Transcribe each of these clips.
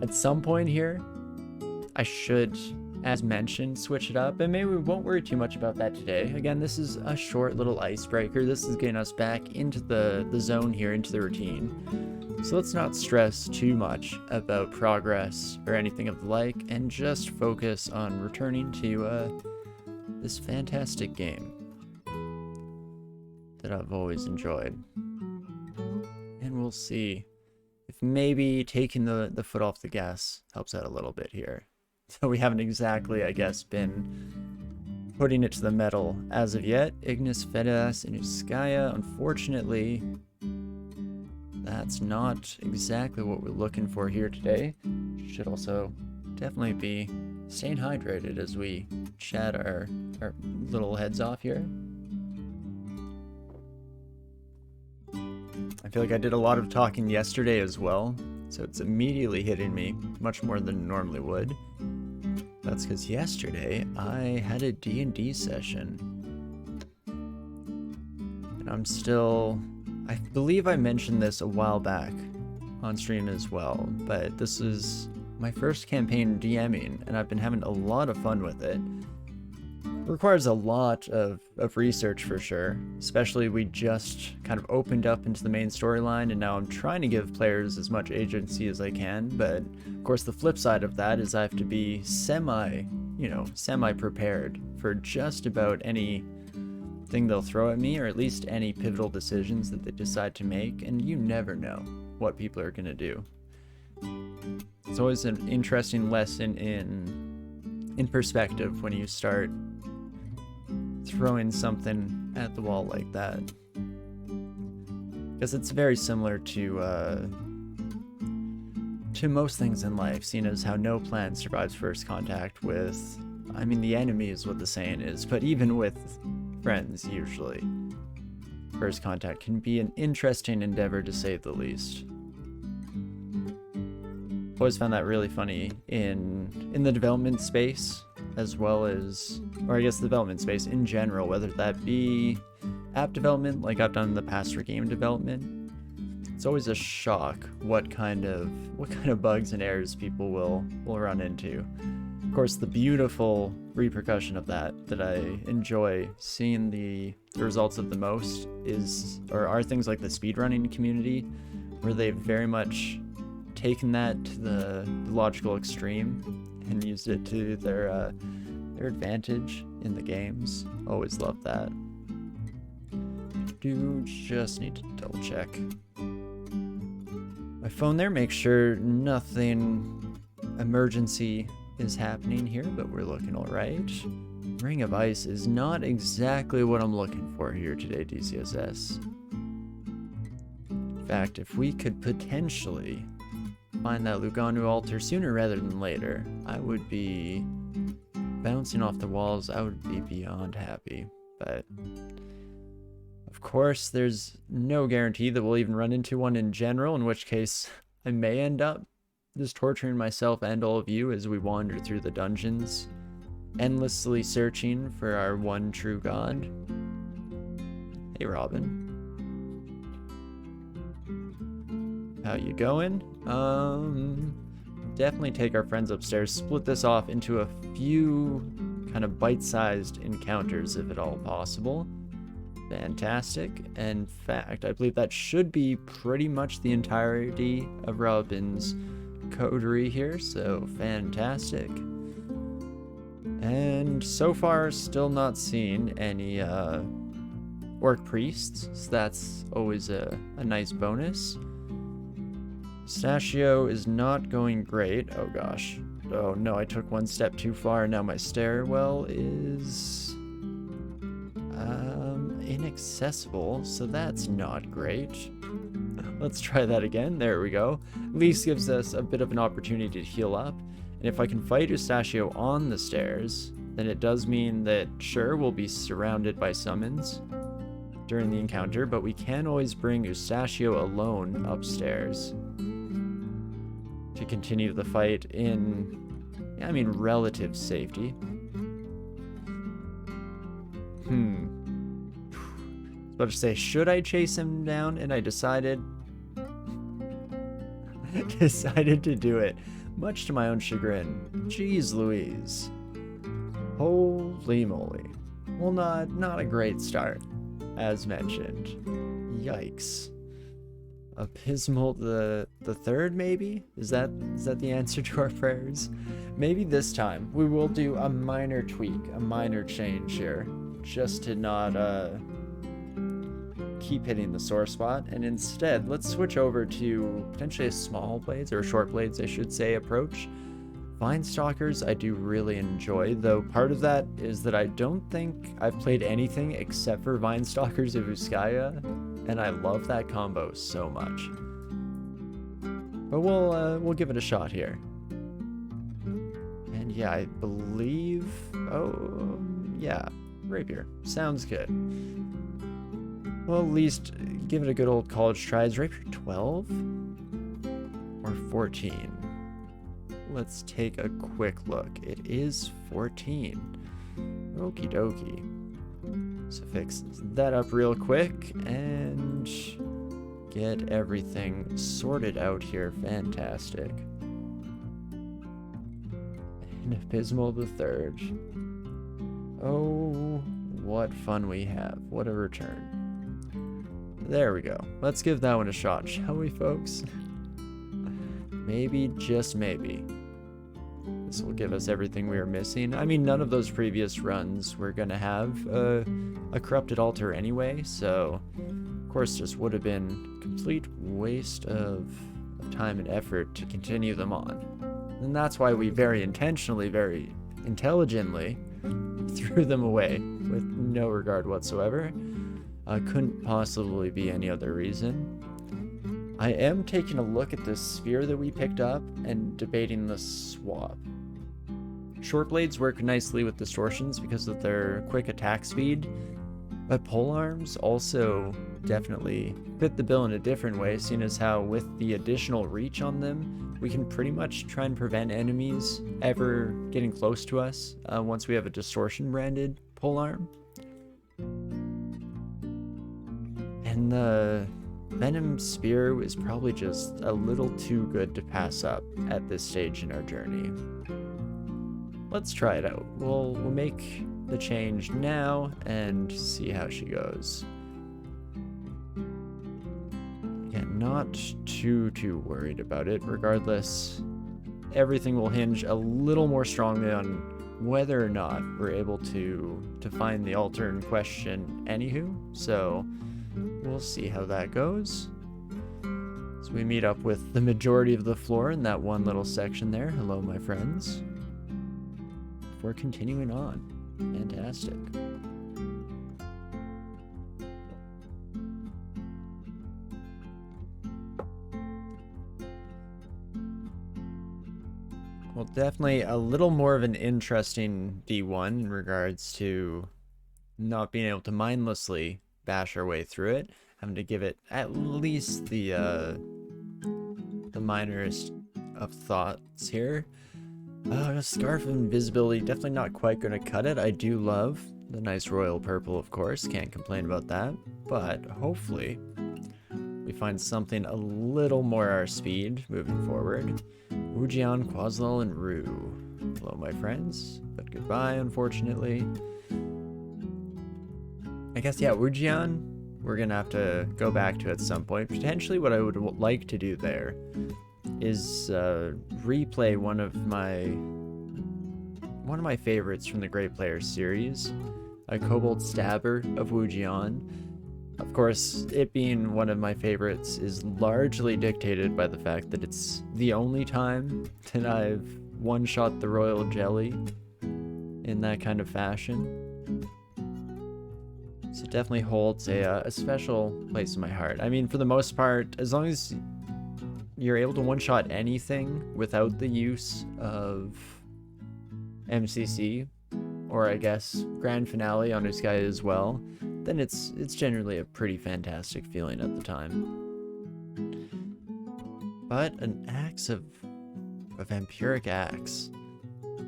At some point here, I should, as mentioned, switch it up, and maybe we won't worry too much about that today. Again, this is a short little icebreaker. This is getting us back into the zone here, into the routine. So let's not stress too much about progress or anything of the like, and just focus on returning to this fantastic game that I've always enjoyed. And we'll see if maybe taking the foot off the gas helps out a little bit here. So we haven't exactly, I guess, been putting it to the metal as of yet. Ignis Fedas in Uskaya, unfortunately, that's not exactly what we're looking for here today. Should also definitely be staying hydrated as we chat our little heads off here. I feel like I did a lot of talking yesterday as well, so it's immediately hitting me much more than it normally would. That's because yesterday I had a D&D session. And I'm still... I believe I mentioned this a while back on stream as well, but this is my first campaign DMing, and I've been having a lot of fun with it. It requires a lot of research for sure, especially we just kind of opened up into the main storyline, and now I'm trying to give players as much agency as I can, but of course the flip side of that is I have to be semi-prepared for just about anything they'll throw at me, or at least any pivotal decisions that they decide to make, and you never know what people are going to do. It's always an interesting lesson in perspective when you start throwing something at the wall like that, because it's very similar to most things in life, seeing as how no plan survives first contact with, I mean, the enemy is what the saying is, but even with friends, usually first contact can be an interesting endeavor, to say the least. Always found that really funny in the development space, as well as, or I guess the development space in general, whether that be app development like I've done in the past, or game development. It's always a shock what kind of bugs and errors people will run into. Of course, the beautiful repercussion of that I enjoy seeing the results of the most are things like the speedrunning community, where they've very much taken that to the logical extreme and used it to their advantage in the games. Always love that. Do just need to double check my phone there, make sure nothing emergency is happening here, but we're looking all right. Ring of Ice is not exactly what I'm looking for here today, DCSS. In fact, if we could potentially find that Lugonu altar sooner rather than later, I would be bouncing off the walls. I would be beyond happy. But of course, there's no guarantee that we'll even run into one in general, in which case I may end up just torturing myself and all of you as we wander through the dungeons, endlessly searching for our one true god. Hey, Robin. How you going? Definitely take our friends upstairs, split this off into a few kind of bite-sized encounters if at all possible. Fantastic. In fact, I believe that should be pretty much the entirety of Robin's coterie here, so fantastic. And so far, still not seeing any orc priests, so that's always a nice bonus. Pistachio is not going great. Oh gosh. Oh no, I took one step too far, and now my stairwell is inaccessible, so that's not great. Let's try that again. There we go. At least gives us a bit of an opportunity to heal up. And if I can fight Pistachio on the stairs, then it does mean that, sure, we'll be surrounded by summons during the encounter, but we can always bring Pistachio alone upstairs to continue the fight in, I mean, relative safety. I was about to say, should I chase him down? And I decided to do it. much to my own chagrin. Jeez Louise. Holy moly. Well, not a great start, as mentioned. Yikes. Abysmal the third, maybe? Is that the answer to our prayers? Maybe this time we will do a minor tweak, a minor change here, just to not keep hitting the sore spot, and instead let's switch over to potentially a small blades, or short blades I should say, approach. Vinestalkers I do really enjoy, though part of that is that I don't think I've played anything except for Vinestalkers of Uskaya, and I love that combo so much. But we'll give it a shot here. And yeah, I believe, oh yeah, rapier sounds good. Well, at least give it a good old college try. Is rapier 12 or 14? Let's take a quick look. It is 14. Okie dokie. So fix that up real quick and get everything sorted out here. Fantastic. And Abysmal the third. Oh, what fun we have. What a return. There we go. Let's give that one a shot, shall we, folks? Maybe, just maybe, this will give us everything we are missing. I mean, none of those previous runs were going to have a corrupted altar anyway, so of course just would have been complete waste of time and effort to continue them on. And that's why we very intentionally, very intelligently threw them away with no regard whatsoever. Couldn't possibly be any other reason. I am taking a look at this sphere that we picked up and debating the swap. Short blades work nicely with distortions because of their quick attack speed, but polearms also definitely fit the bill in a different way, seeing as how with the additional reach on them, we can pretty much try and prevent enemies ever getting close to us once we have a distortion branded polearm. And the Venom Spear is probably just a little too good to pass up at this stage in our journey. Let's try it out. We'll make the change now and see how she goes. Again, not too worried about it. Regardless, everything will hinge a little more strongly on whether or not we're able to find the altar in question anywho. So we'll see how that goes. So we meet up with the majority of the floor in that one little section there. Hello, my friends. We're continuing on. Fantastic. Well, definitely a little more of an interesting D1 in regards to not being able to mindlessly bash our way through it, having to give it at least the minorest of thoughts here. Scarf of Invisibility, definitely not quite going to cut it. I do love the nice royal purple, of course, can't complain about that, but hopefully we find something a little more our speed moving forward. Wujian, Quaslal, and Rue. Hello, my friends, but goodbye, unfortunately. I guess, yeah, Wujian, we're gonna have to go back to at some point. Potentially what I would like to do there is replay one of my favorites from the Great Players series, a Kobold Stabber of Wujian. Of course, it being one of my favorites is largely dictated by the fact that it's the only time that I've one-shot the Royal Jelly in that kind of fashion. So it definitely holds a special place in my heart. I mean, for the most part, as long as you're able to one-shot anything without the use of MCC, or I guess Grand Finale on Uskaya as well, then it's generally a pretty fantastic feeling at the time. But an Axe of Vampiric Axe.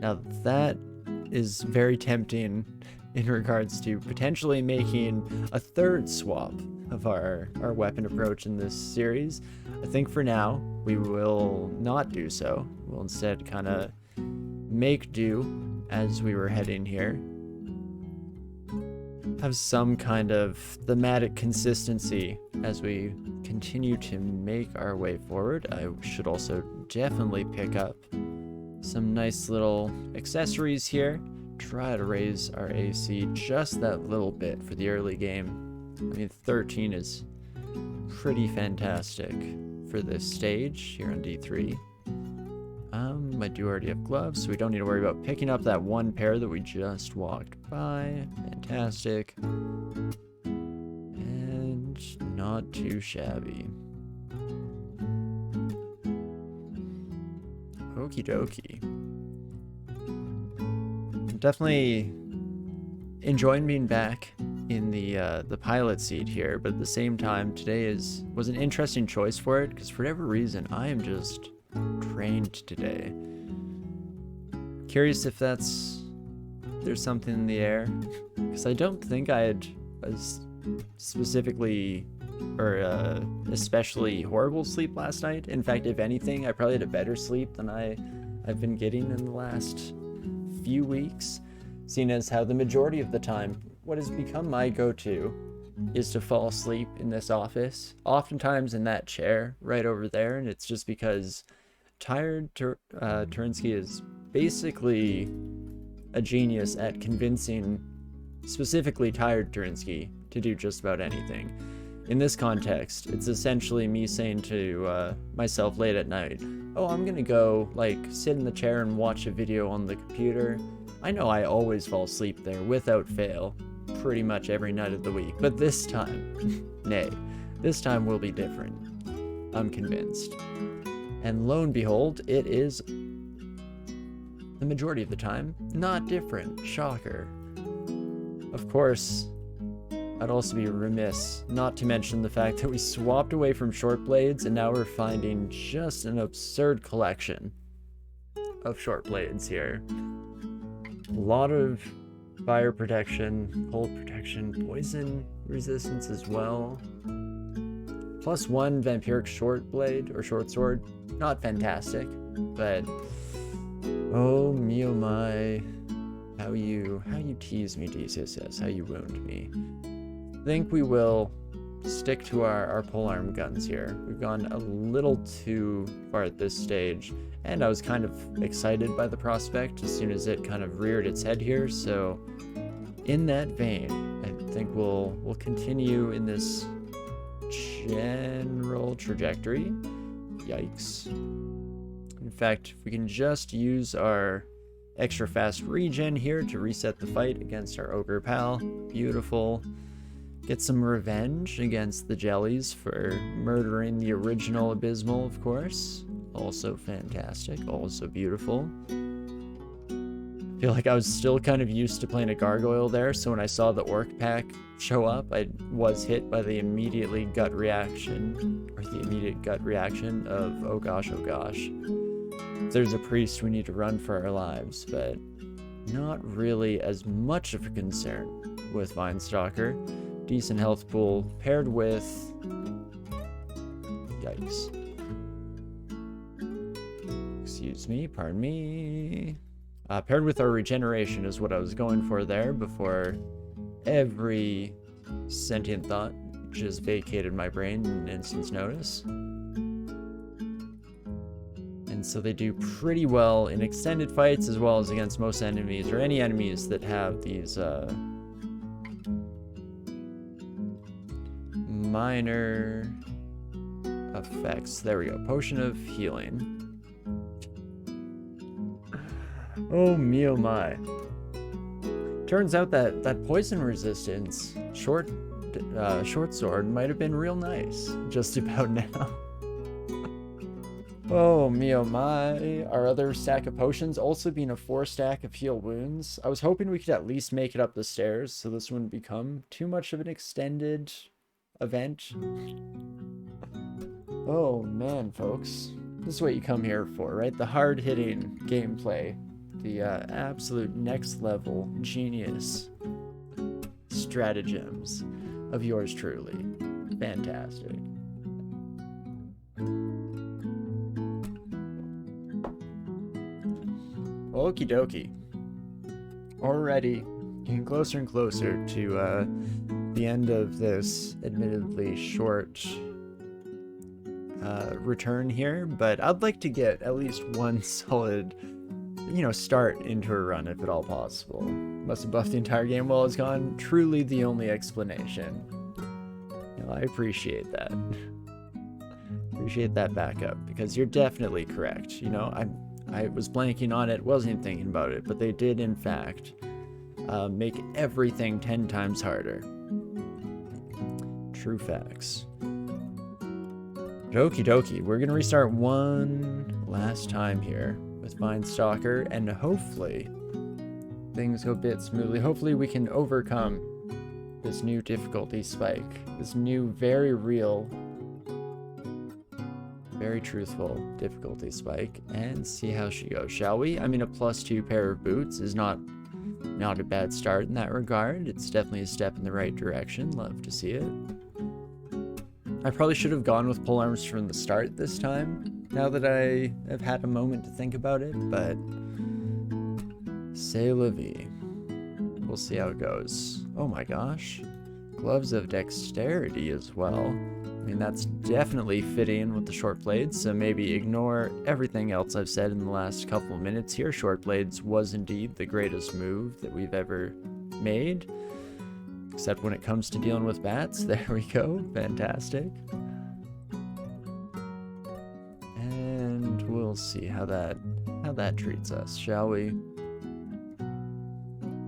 Now that is very tempting in regards to potentially making a third swap of our weapon approach in this series. I think for now we will not do so. We'll instead kind of make do as we were heading here. Have some kind of thematic consistency as we continue to make our way forward. I should also definitely pick up some nice little accessories here. Try to raise our AC just that little bit for the early game. I mean, 13 is pretty fantastic for this stage here on D3. I do already have gloves, so we don't need to worry about picking up that one pair that we just walked by. Fantastic. And not too shabby. Okie dokie. Definitely enjoying being back in the pilot seat here, but at the same time, today was an interesting choice for it, because for whatever reason, I am just drained today. Curious if there's something in the air, because I don't think I had a specifically or especially horrible sleep last night. In fact, if anything, I probably had a better sleep than I've been getting in the last few weeks, seeing as how the majority of the time what has become my go-to is to fall asleep in this office, oftentimes in that chair right over there, and it's just because Torinski is basically a genius at convincing specifically tired Torinski to do just about anything. In this context, it's essentially me saying to myself late at night, oh, I'm gonna go like sit in the chair and watch a video on the computer. I know I always fall asleep there without fail, pretty much every night of the week, but this time, nay, this time will be different. I'm convinced. And lo and behold, it is, the majority of the time, not different. Shocker. Of course, I'd also be remiss not to mention the fact that we swapped away from short blades and now we're finding just an absurd collection of short blades here. A lot of fire protection, cold protection, poison resistance as well. +1 vampiric short blade or short sword. Not fantastic, but oh me oh my, how you tease me, DCSS, how you wound me. I think we will stick to our polearm guns here. We've gone a little too far at this stage, and I was kind of excited by the prospect as soon as it kind of reared its head here, so in that vein, I think we'll continue in this general trajectory. Yikes. In fact, if we can just use our extra fast regen here to reset the fight against our ogre pal. Beautiful. Get some revenge against the jellies for murdering the original Abyssmally, of course. Also fantastic, also beautiful. I feel like I was still kind of used to playing a gargoyle there, so when I saw the orc pack show up, I was hit by the immediate gut reaction of, oh gosh, if there's a priest, we need to run for our lives, but not really as much of a concern with Vinestalker. Decent health pool paired with, yikes. Excuse me, pardon me. Paired with our regeneration is what I was going for there before every sentient thought just vacated my brain in an instant's notice. And so they do pretty well in extended fights as well as against most enemies, or any enemies that have these minor effects. There we go. Potion of healing. Oh me oh my. Turns out that poison resistance short sword might have been real nice just about now. Oh me oh my. Our other stack of potions also being a 4 stack of heal wounds. I was hoping we could at least make it up the stairs so this wouldn't become too much of an extended event. Oh man, folks. This is what you come here for, right? The hard-hitting gameplay. The absolute next level genius stratagems of yours truly. Fantastic. Okie dokie. Already getting closer and closer to the end of this admittedly short return here, but I'd like to get at least one solid, start into a run if at all possible. Must have buffed the entire game while it's gone. Truly the only explanation. I appreciate that. Appreciate that backup, because you're definitely correct. I was blanking on it, wasn't even thinking about it, but they did in fact make everything 10 times harder. True facts. Okie dokie, we're gonna restart one last time here with Vinestalker, and hopefully things go a bit smoothly. Hopefully we can overcome this new difficulty spike, this new very real, very truthful difficulty spike, and see how she goes, shall we? I mean, a +2 pair of boots is not a bad start in that regard. It's definitely a step in the right direction. Love to see it. I probably should have gone with polearms from the start this time, now that I have had a moment to think about it, but c'est la vie. We'll see how it goes. Oh my gosh. Gloves of dexterity as well. I mean, that's definitely fitting with the short blades, so maybe ignore everything else I've said in the last couple of minutes here. Short blades was indeed the greatest move that we've ever made. Except when it comes to dealing with bats. There we go. Fantastic. And we'll see how that treats us, shall we?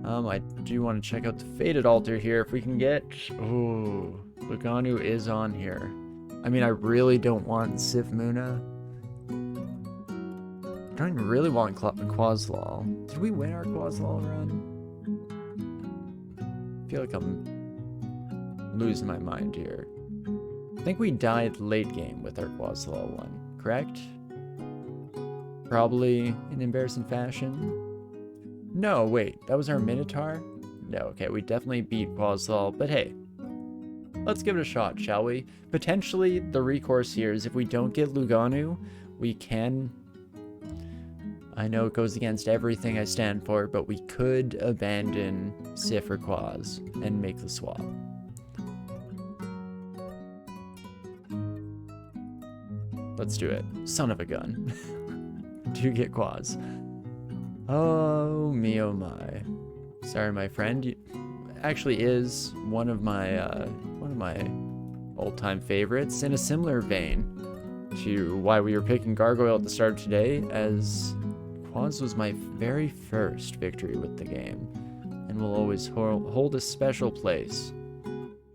I do want to check out the Faded Altar here if we can get... Oh, Lugonu is on here. I mean, I really don't want Sifmuna. I don't even really want Quaslaw. Did we win our Quaslaw run? I feel like I'm losing my mind here. I think we died late game with our Quaslaw one, correct? Probably in embarrassing fashion. No, wait, that was our Minotaur? No, okay, we definitely beat Quaslaw, but hey, let's give it a shot, shall we? Potentially, the recourse here is if we don't get Lugonu, we can... I know it goes against everything I stand for, but we could abandon Sif or Quaz and make the swap. Let's do it. Son of a gun. Do get Quaz. Oh me, oh my. Sorry, my friend. Actually is one of my old-time favorites, in a similar vein to why we were picking Gargoyle at the start of today, as Quaz was my very first victory with the game, and will always hold a special place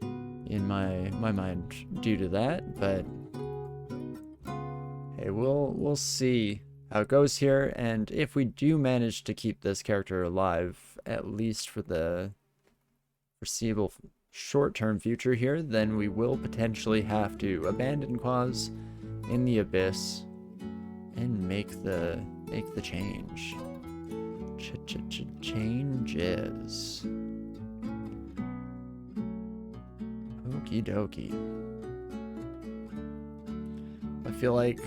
in my mind due to that. But hey, we'll see how it goes here, and if we do manage to keep this character alive, at least for the foreseeable short-term future here, then we will potentially have to abandon Quaz in the Abyss and make the change. Changes. Okie dokie. I feel like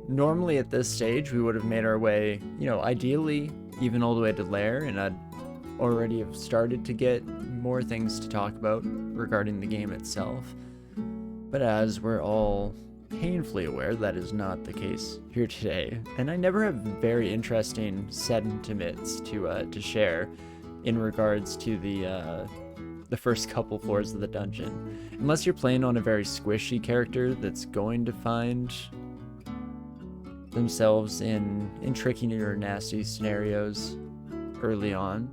normally at this stage we would have made our way, ideally even all the way to Lair, and I'd already have started to get more things to talk about regarding the game itself. But as we're all painfully aware, that is not the case here today, and I never have very interesting sentiments to share in regards to the first couple floors of the dungeon, unless you're playing on a very squishy character that's going to find themselves in tricky or nasty scenarios early on.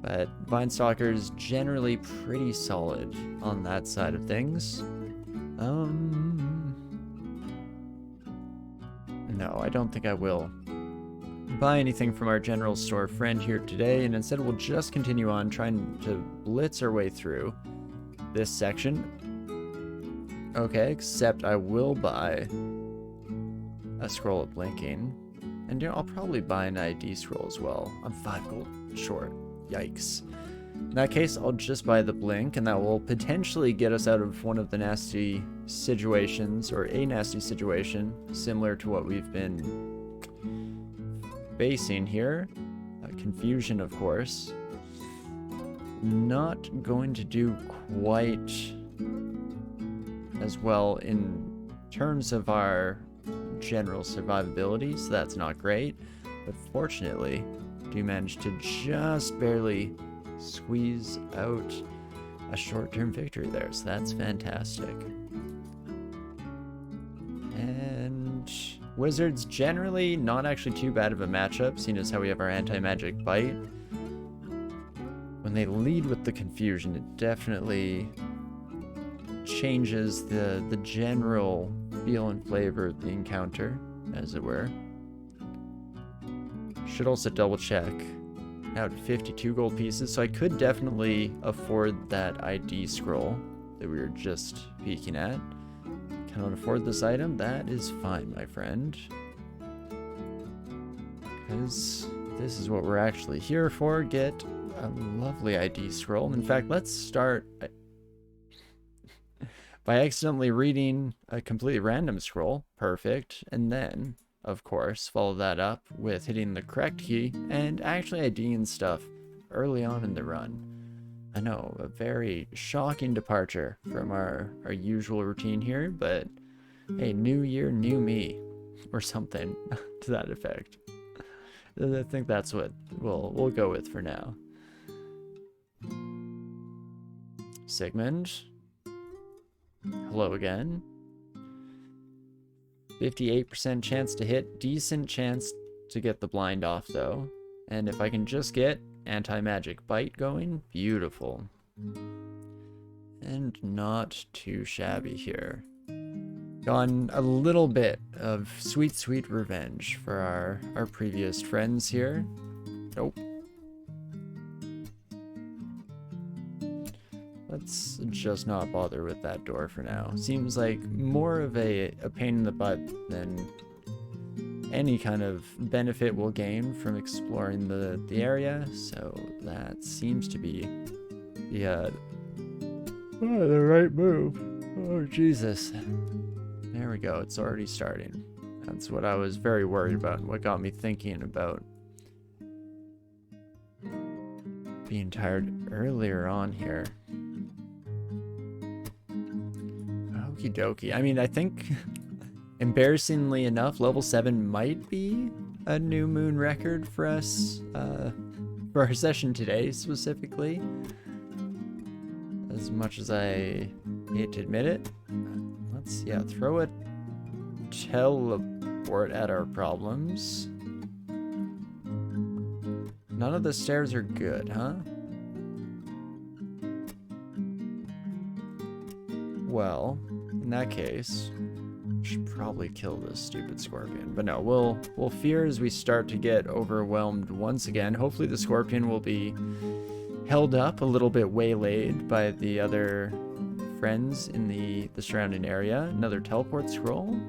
But Vinestalker is generally pretty solid on that side of things. No, I don't think I will buy anything from our general store friend here today, and instead we'll just continue on trying to blitz our way through this section. Okay, except I will buy a Scroll of Blinking, and I'll probably buy an ID scroll as well. I'm 5 gold short. Yikes. In that case, I'll just buy the Blink, and that will potentially get us out of one of the nasty situations, or a nasty situation, similar to what we've been spacing here. Confusion, of course. Not going to do quite as well in terms of our general survivability, so that's not great. But fortunately, do manage to just barely squeeze out a short-term victory there, so that's fantastic. And Wizards generally not actually too bad of a matchup, seeing as how we have our anti-magic bite. When they lead with the confusion, it definitely changes the general feel and flavor of the encounter, as it were. Should also double check. Out 52 gold pieces, so I could definitely afford that ID scroll that we were just peeking at. Cannot afford this item? That is fine, my friend. Because this is what we're actually here for. Get a lovely ID scroll. In fact, let's start by accidentally reading a completely random scroll. Perfect. And then, of course, follow that up with hitting the correct key and actually IDing stuff early on in the run. I know, a very shocking departure from our usual routine here, but hey, new year, new me, or something to that effect. I think that's what we'll go with for now. Sigmund. Hello again. 58% chance to hit, decent chance to get the blind off though. And if I can just get anti-magic bite going, beautiful. And not too shabby here. Gone a little bit of sweet, sweet revenge for our previous friends here. Nope. Let's just not bother with that door for now. Seems like more of a pain in the butt than any kind of benefit we'll gain from exploring the area. So that seems to be the right move. Oh, Jesus. There we go. It's already starting. That's what I was very worried about. What got me thinking about being tired earlier on here. Okie dokie. I mean, I think, embarrassingly enough, level 7 might be a new moon record for us, for our session today specifically. As much as I hate to admit it. Let's, throw a teleport at our problems. None of the stairs are good, huh? Well, in that case, should probably kill this stupid scorpion. But no, we'll fear as we start to get overwhelmed once again. Hopefully the scorpion will be held up a little bit waylaid by the other friends in the surrounding area. Another teleport scroll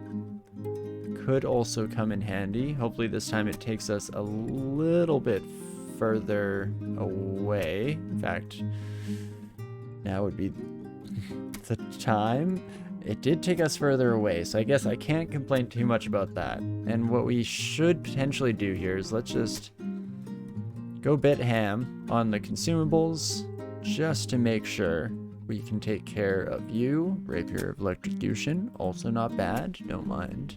could also come in handy. Hopefully this time it takes us a little bit further away. In fact, now would be the time. It did take us further away, so I guess I can't complain too much about that. And what we should potentially do here is let's just go bit ham on the consumables just to make sure we can take care of you. Rapier of Electrocution, also not bad, don't mind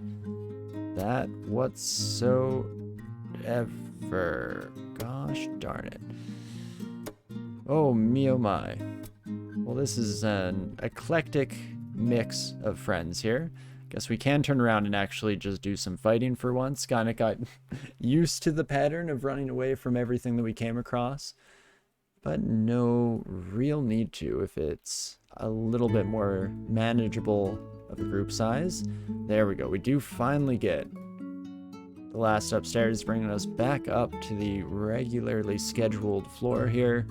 that whatsoever. Gosh darn it. Oh me oh my. Well, this is an eclectic mix of friends here. Guess we can turn around and actually just do some fighting for once. Kinda got used to the pattern of running away from everything that we came across. But no real need to if it's a little bit more manageable of a group size. There we go. We do finally get the last upstairs, bringing us back up to the regularly scheduled floor here.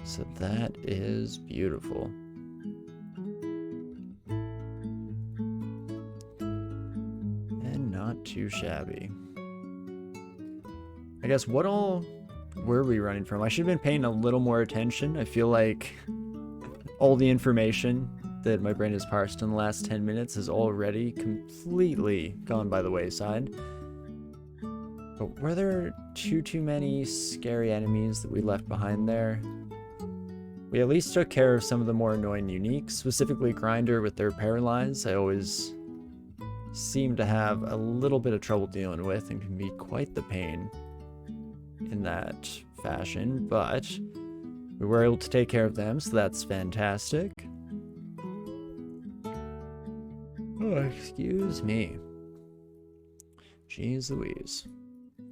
So that is beautiful. And not too shabby. I guess what all were we running from? I should have been paying a little more attention. I feel like all the information that my brain has parsed in the last 10 minutes has already completely gone by the wayside. But were there too many scary enemies that we left behind there? We at least took care of some of the more annoying uniques, specifically Grinder with their Paralyze. I always seem to have a little bit of trouble dealing with and can be quite the pain in that fashion, but we were able to take care of them, so that's fantastic. Oh, excuse me. Jeez Louise.